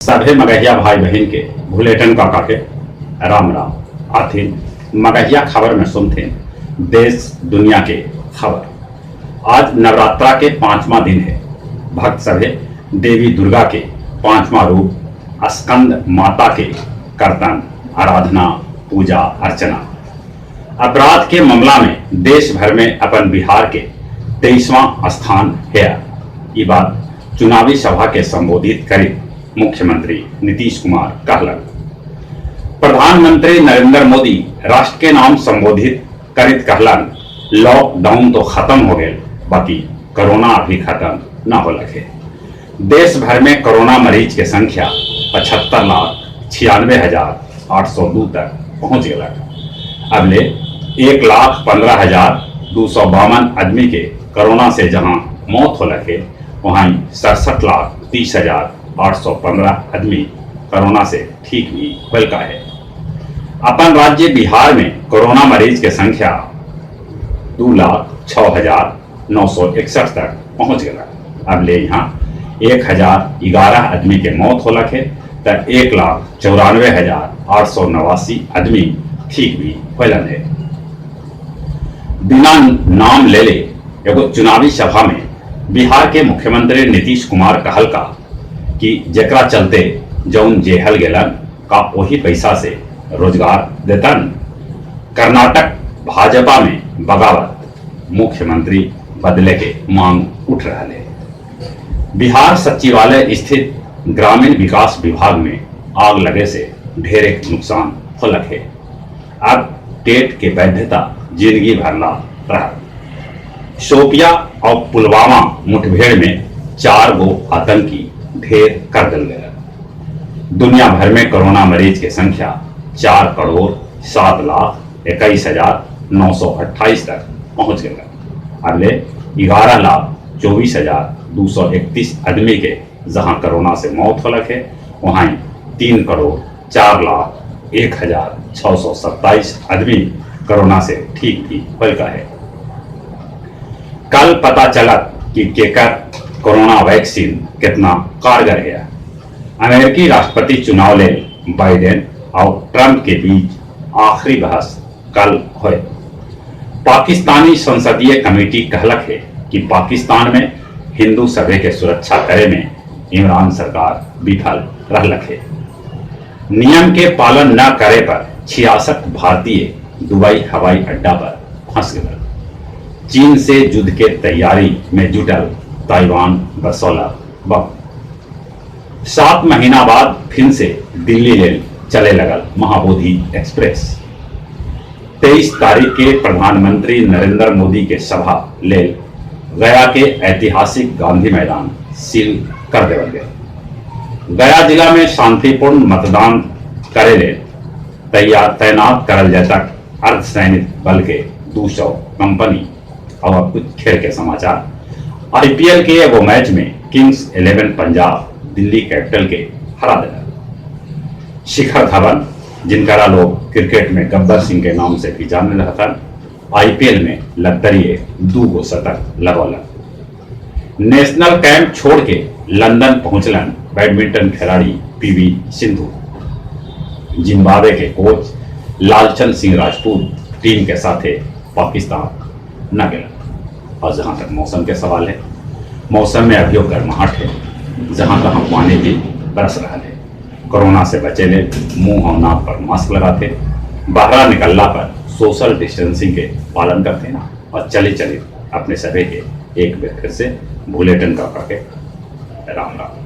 सभे मगहिया भाई बहन के भुलेटन काका के राम राम। आथिन मगहिया खबर में सुनते देश दुनिया के खबर। आज नवरात्रा के 5वां दिन है। भक्त सभे देवी दुर्गा के 5वां रूप स्कंद माता के कीर्तन आराधना पूजा अर्चना। अपराध के मामला में देश भर में अपन बिहार के 23वां स्थान है। ये बात चुनावी सभा के संबोधित करी मुख्यमंत्री नीतीश कुमार कहलन। प्रधानमंत्री नरेंद्र मोदी राष्ट्र के नाम संबोधित करित कहलन, लॉकडाउन तो खत्म हो गए, बाकी कोरोना अभी खत्म ना हो लगे। देश भर में कोरोना मरीज के संख्या 75,96,802 तक पहुंच गया। अगले 1,15,252 आदमी के कोरोना से जहां मौत हो लगे, वहीं 67,30,815 आदमी कोरोना से ठीक भी बल्कि है। अपन राज्य बिहार में कोरोना मरीज की संख्या 2,06,961 तक पहुंच गया। अब ले यहाँ 1,011 आदमी के मौत हो लगे, तो 1,94,889 आदमी ठीक भी होलन है। बिना नाम ले ले एगो चुनावी सभा में बिहार के मुख्यमंत्री नीतीश कुमार कहल का कि जेकरा चलते जौन जेहल गेलन का वही पैसा से रोजगार देतन। कर्नाटक भाजपा में बगावत, मुख्यमंत्री बदले के मांग उठ रहा है। बिहार सचिवालय स्थित ग्रामीण विकास विभाग में आग लगे से ढेर नुकसान हो लगे। अब टेट के वैधता जिंदगी भरला रहा। शोपिया और पुलवामा मुठभेड़ में 4 गो आतंकी ढेर कर दिल गया। दुनिया भर में कोरोना मरीज की संख्या 4,07,21,928 तक पहुंच गया। अगले 11,24,231 आदमी के जहां कोरोना से मौत हो लगे, वहीं 3,04,01,627 आदमी कोरोना से ठीक भी बल्कि है। कल पता चला कि केकर कोरोना वैक्सीन कितना कारगर है। अमेरिकी राष्ट्रपति चुनाव ले बाइडेन और ट्रंप के बीच आखिरी बहस कल हुए। पाकिस्तानी संसदीय कमेटी कहलक है कि पाकिस्तान में हिंदू सभ्य के सुरक्षा करे में इमरान सरकार विफल रहलक है। नियम के पालन न करे पर 66 भारतीय दुबई हवाई अड्डा पर फंस गए। चीन से युद्ध के तैयारी में जुटल ताइवान बसौला बम। 7 महीना बाद फिर से दिल्ली ले चले लगल महाबोधि एक्सप्रेस। 23 तारीख के प्रधानमंत्री नरेंद्र मोदी के सभा ले गया के ऐतिहासिक गांधी मैदान सील कर देवल गए। गया जिला में शांतिपूर्ण मतदान करे ले तैनात करल जाए तक अर्धसैनिक बल के 200 कंपनी। और कुछ खेल के समाचार। आईपीएल के एगो मैच में किंग्स 11 पंजाब दिल्ली कैपिटल के हरा दिला। शिखर धवन, जिनका लोग क्रिकेट में गब्बर सिंह के नाम से भी जाने रहता, आईपीएल में लग्जरिए 2 गो शतक लगौलन। नेशनल कैंप छोड़ के लंदन पहुंचलन बैडमिंटन खिलाड़ी पीवी सिंधु। जिम्बाब्वे के कोच लालचंद सिंह राजपूत टीम के साथ पाकिस्तान न गए। और जहां तक मौसम के सवाल है, मौसम में अभी गर्माहट है, जहां तक पानी भी बरस रहा है। कोरोना से बचे ले मुंह और नाक पर मास्क लगाते, बाहर निकलना पर सोशल डिस्टेंसिंग के पालन करते ना, और चले चले अपने सभी के एक बार फिर से बुलेटिन का करके राम राम।